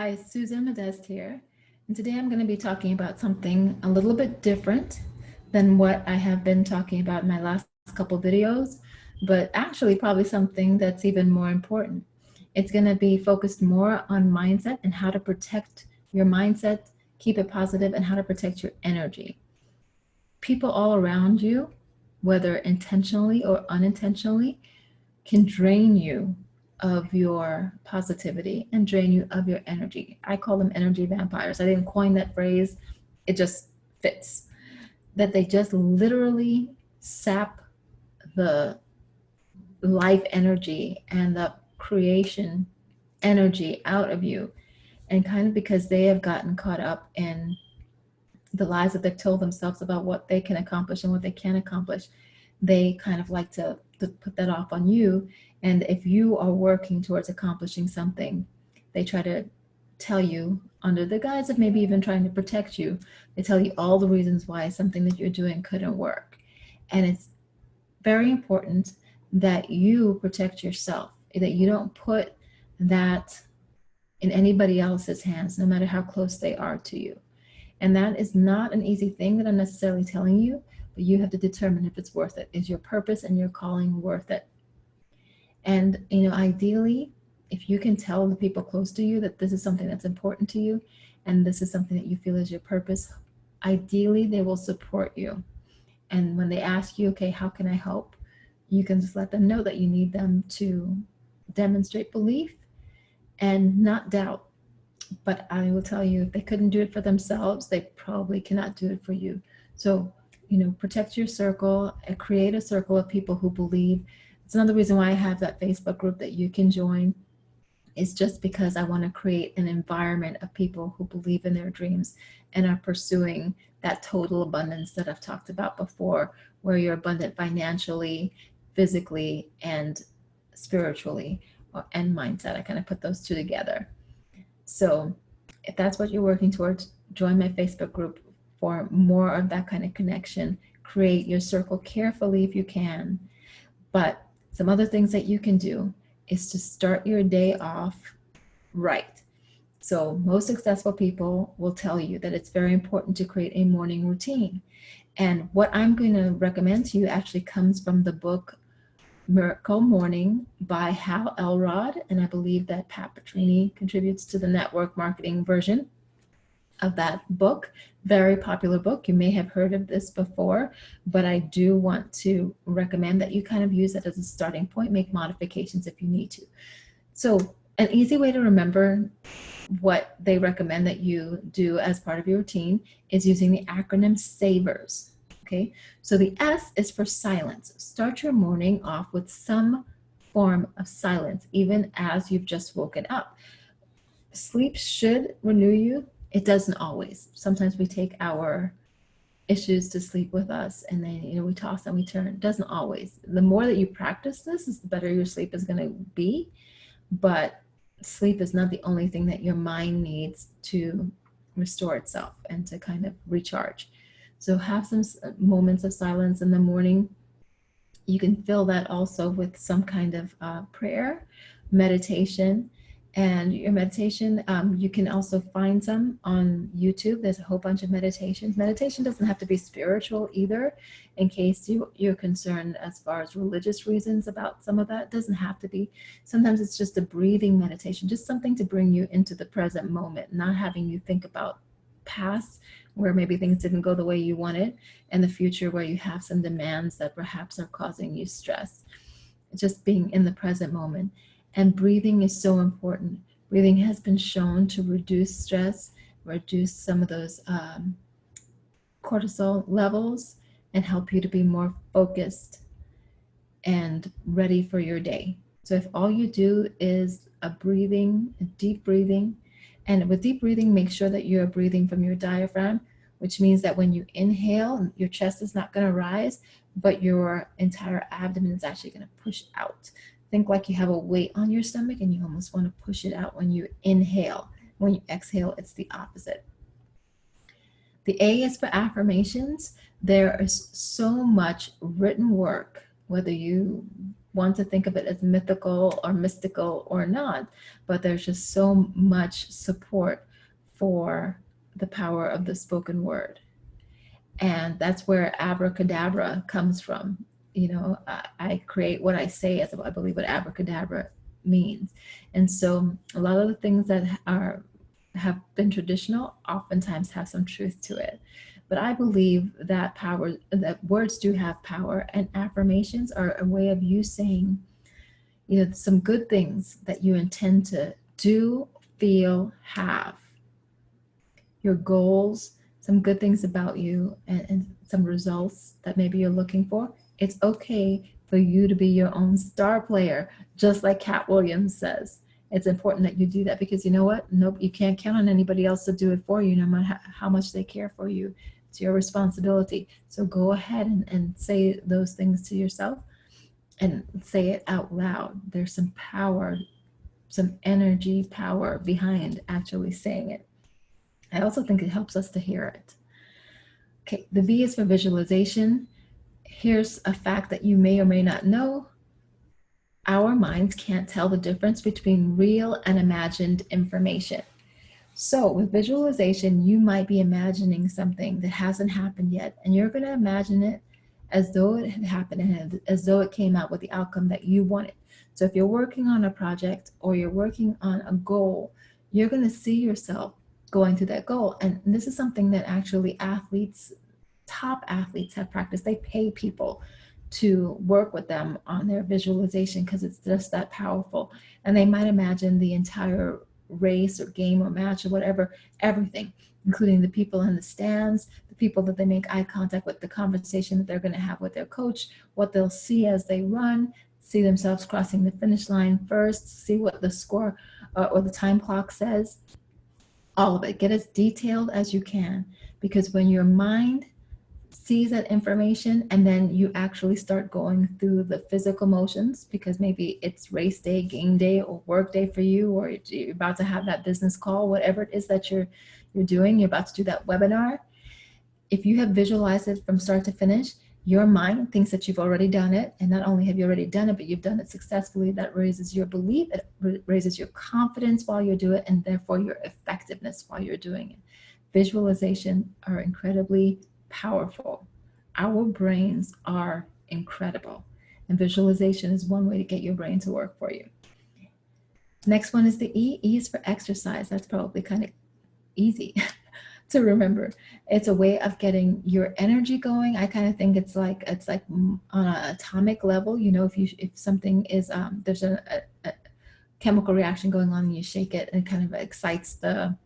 Hi, Susan Modest here, and today I'm going to be talking about something a little bit different than what I have been talking about in my last couple videos, but actually probably something that's even more important. It's going to be focused more on mindset and how to protect your mindset, keep it positive, and how to protect your energy. People all around you, whether intentionally or unintentionally, can drain you of your positivity and drain you of your energy. I call them energy vampires. I didn't coin that phrase, it just fits. That they just literally sap the life energy and the creation energy out of you. And kind of because they have gotten caught up in the lies that they've told themselves about what they can accomplish and what they can't accomplish, they kind of like to put that off on you. And if you are working towards accomplishing something, they try to tell you, under the guise of maybe even trying to protect you, they tell you all the reasons why something that you're doing couldn't work. And it's very important that you protect yourself, that you don't put that in anybody else's hands, no matter how close they are to you. And that is not an easy thing that I'm necessarily telling you, but you have to determine if it's worth it. Is your purpose and your calling worth it? And, ideally, if you can tell the people close to you that this is something that's important to you and this is something that you feel is your purpose, ideally, they will support you. And when they ask you, okay, how can I help? You can just let them know that you need them to demonstrate belief and not doubt. But I will tell you, if they couldn't do it for themselves, they probably cannot do it for you. So, protect your circle and create a circle of people who believe. It's another reason why I have that Facebook group that you can join. Is just because I want to create an environment of people who believe in their dreams and are pursuing that total abundance that I've talked about before, where you're abundant financially, physically, and spiritually, and mindset. I kind of put those two together. So if that's what you're working towards, join my Facebook group for more of that kind of connection. Create your circle carefully if you can. But some other things that you can do is to start your day off right. So most successful people will tell you that it's very important to create a morning routine. And what I'm going to recommend to you actually comes from the book Miracle Morning by Hal Elrod, and I believe that Pat Petrini contributes to the network marketing version of that book. Very popular book. You may have heard of this before, but I do want to recommend that you kind of use it as a starting point, make modifications if you need to. So an easy way to remember what they recommend that you do as part of your routine is using the acronym SAVERS. Okay, so the S is for silence. Start your morning off with some form of silence, even as you've just woken up. Sleep should renew you. It doesn't always. Sometimes we take our issues to sleep with us and then we toss and we turn. It doesn't always. The more that you practice this, is the better your sleep is going to be. But sleep is not the only thing that your mind needs to restore itself and to kind of recharge. So have some moments of silence in the morning. You can fill that also with some kind of prayer, meditation. And your meditation, you can also find some on YouTube. There's a whole bunch of meditations. Meditation doesn't have to be spiritual either, in case you're concerned as far as religious reasons about some of that. It doesn't have to be. Sometimes it's just a breathing meditation, just something to bring you into the present moment, not having you think about past where maybe things didn't go the way you wanted, and the future where you have some demands that perhaps are causing you stress. Just being in the present moment. And breathing is so important. Breathing has been shown to reduce stress, reduce some of those cortisol levels, and help you to be more focused and ready for your day. So if all you do is a deep breathing, and with deep breathing, make sure that you're breathing from your diaphragm, which means that when you inhale, your chest is not going to rise, but your entire abdomen is actually going to push out. Think like you have a weight on your stomach and you almost want to push it out when you inhale. When you exhale, it's the opposite. The A is for affirmations. There is so much written work, whether you want to think of it as mythical or mystical or not, but there's just so much support for the power of the spoken word. And that's where abracadabra comes from. I create what I say, as I believe what abracadabra means. And so a lot of the things that have been traditional oftentimes have some truth to it. But I believe that words do have power, and affirmations are a way of you saying, some good things that you intend to do, feel, have, your goals, some good things about you, and some results that maybe you're looking for. It's okay for you to be your own star player, just like Cat Williams says. It's important that you do that, because you know what? Nope, you can't count on anybody else to do it for you, no matter how much they care for you. It's your responsibility. So go ahead and say those things to yourself, and say it out loud. There's some power, some energy power behind actually saying it. I also think it helps us to hear it. Okay, the V is for visualization. Here's a fact that you may or may not know. Our minds can't tell the difference between real and imagined information. So with visualization, you might be imagining something that hasn't happened yet, and you're going to imagine it as though it had happened and as though it came out with the outcome that you wanted. So if you're working on a project or you're working on a goal, you're going to see yourself going to that goal. And this is something that actually top athletes have practiced. They pay people to work with them on their visualization because it's just that powerful. And they might imagine the entire race or game or match or whatever, everything, including the people in the stands, the people that they make eye contact with, the conversation that they're going to have with their coach, what they'll see as they run, see themselves crossing the finish line first, see what the score or the time clock says. All of it. Get as detailed as you can, because when your mind sees that information and then you actually start going through the physical motions, because maybe it's race day, game day, or work day for you, or you're about to have that business call, whatever it is that you're doing, you're about to do that webinar. If you have visualized it from start to finish, your mind thinks that you've already done it. And not only have you already done it, but you've done it successfully. That raises your belief, it raises your confidence while you do it, and therefore your effectiveness while you're doing it. Visualization are incredibly powerful. Our brains are incredible, and visualization is one way to get your brain to work for you. Next one is the E. E is for exercise. That's probably kind of easy to remember. It's a way of getting your energy going. I kind of think it's like on an atomic level. If something is there's a chemical reaction going on and you shake it, and it kind of excites the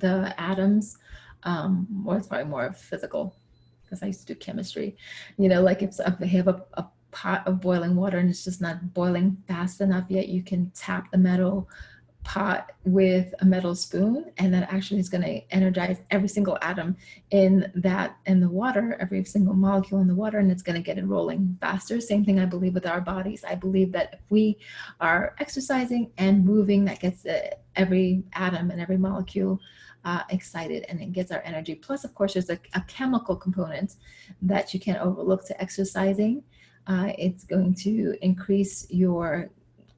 atoms. Or it's probably more physical, because I used to do chemistry. Like if you have a pot of boiling water and it's just not boiling fast enough yet, you can tap the metal pot with a metal spoon, and that actually is going to energize every single atom in the water, every single molecule in the water, and it's going to get it rolling faster. Same thing I believe with our bodies. I believe that if we are exercising and moving, that gets every atom and every molecule excited, and it gets our energy. Plus, of course, there's a chemical component that you can't overlook to exercising. It's going to increase your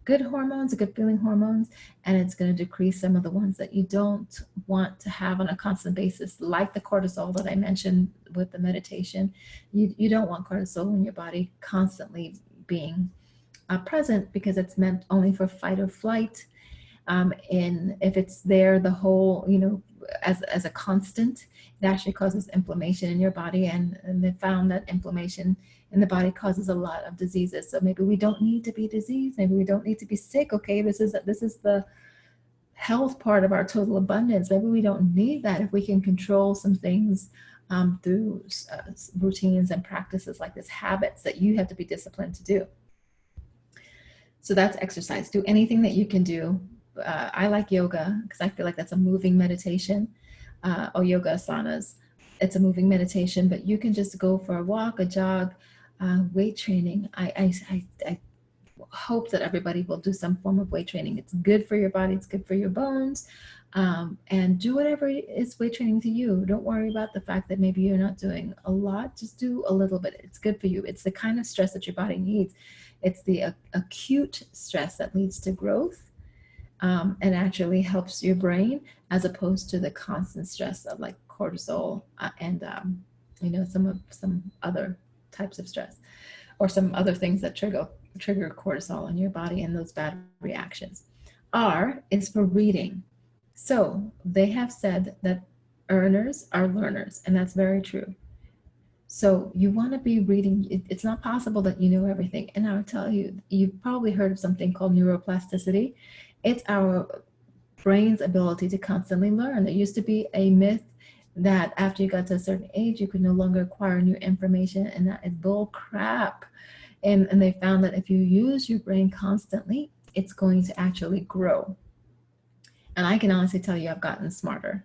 good hormones, good feeling hormones, and it's going to decrease some of the ones that you don't want to have on a constant basis, like the cortisol that I mentioned with the meditation. You don't want cortisol in your body constantly being present, because it's meant only for fight or flight. And if it's there the whole, as a constant, it actually causes inflammation in your body, and they found that inflammation in the body causes a lot of diseases. So maybe we don't need to be diseased. Maybe we don't need to be sick. Okay, this is the health part of our total abundance. Maybe we don't need that if we can control some things through routines and practices like this, habits that you have to be disciplined to do. So that's exercise. Do anything that you can do. I like yoga because I feel like that's a moving meditation, or yoga asanas. It's a moving meditation, but you can just go for a walk, a jog, weight training. I hope that everybody will do some form of weight training. It's good for your body. It's good for your bones. And do whatever is weight training to you. Don't worry about the fact that maybe you're not doing a lot. Just do a little bit. It's good for you. It's the kind of stress that your body needs. It's the acute stress that leads to growth, and actually helps your brain, as opposed to the constant stress of like cortisol, and some other types of stress, or some other things that trigger cortisol in your body and those bad reactions. R is for reading. So they have said that earners are learners, and that's very true. So you want to be reading. It's not possible that you know everything. And I'll tell you, you've probably heard of something called neuroplasticity. It's our brain's ability to constantly learn. There used to be a myth that after you got to a certain age, you could no longer acquire new information, and that is bull crap. And they found that if you use your brain constantly, it's going to actually grow. And I can honestly tell you I've gotten smarter.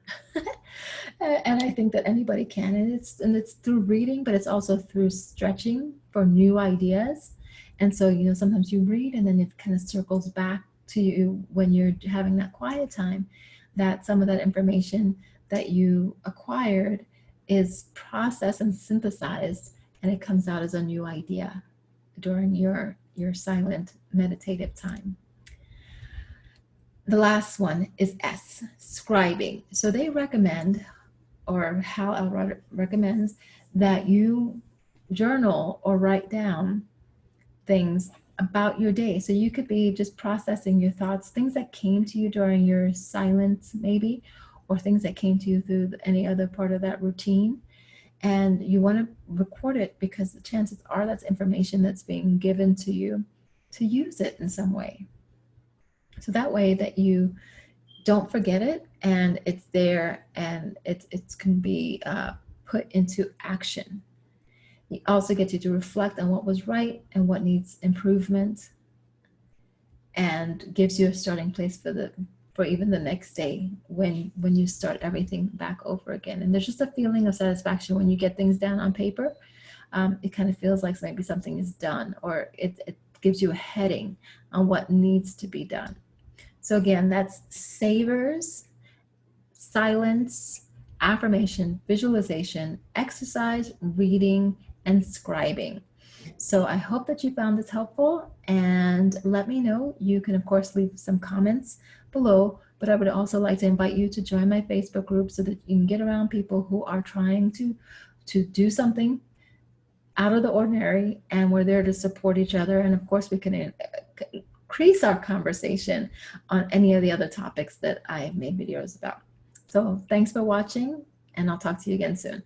And I think that anybody can. And it's through reading, but it's also through stretching for new ideas. And so, sometimes you read and then it kind of circles back to you when you're having that quiet time, that some of that information that you acquired is processed and synthesized, and it comes out as a new idea during your silent meditative time. The last one is S, scribing. So they recommend, or Hal Elrod recommends, that you journal or write down things about your day. So you could be just processing your thoughts, things that came to you during your silence, maybe, or things that came to you through any other part of that routine. And you want to record it, because the chances are that's information that's being given to you to use it in some way. So that way that you don't forget it, and it's there, and it can be put into action. It also gets you to reflect on what was right and what needs improvement, and gives you a starting place for even the next day when you start everything back over again. And there's just a feeling of satisfaction when you get things down on paper. It kind of feels like maybe something is done, or it gives you a heading on what needs to be done. So again, that's savers, silence, affirmation, visualization, exercise, reading, and scribing. So I hope that you found this helpful, and let me know. You can, of course, leave some comments below, but I would also like to invite you to join my Facebook group so that you can get around people who are trying to do something out of the ordinary, and we're there to support each other. And of course, we can increase our conversation on any of the other topics that I have made videos about. So thanks for watching, and I'll talk to you again soon.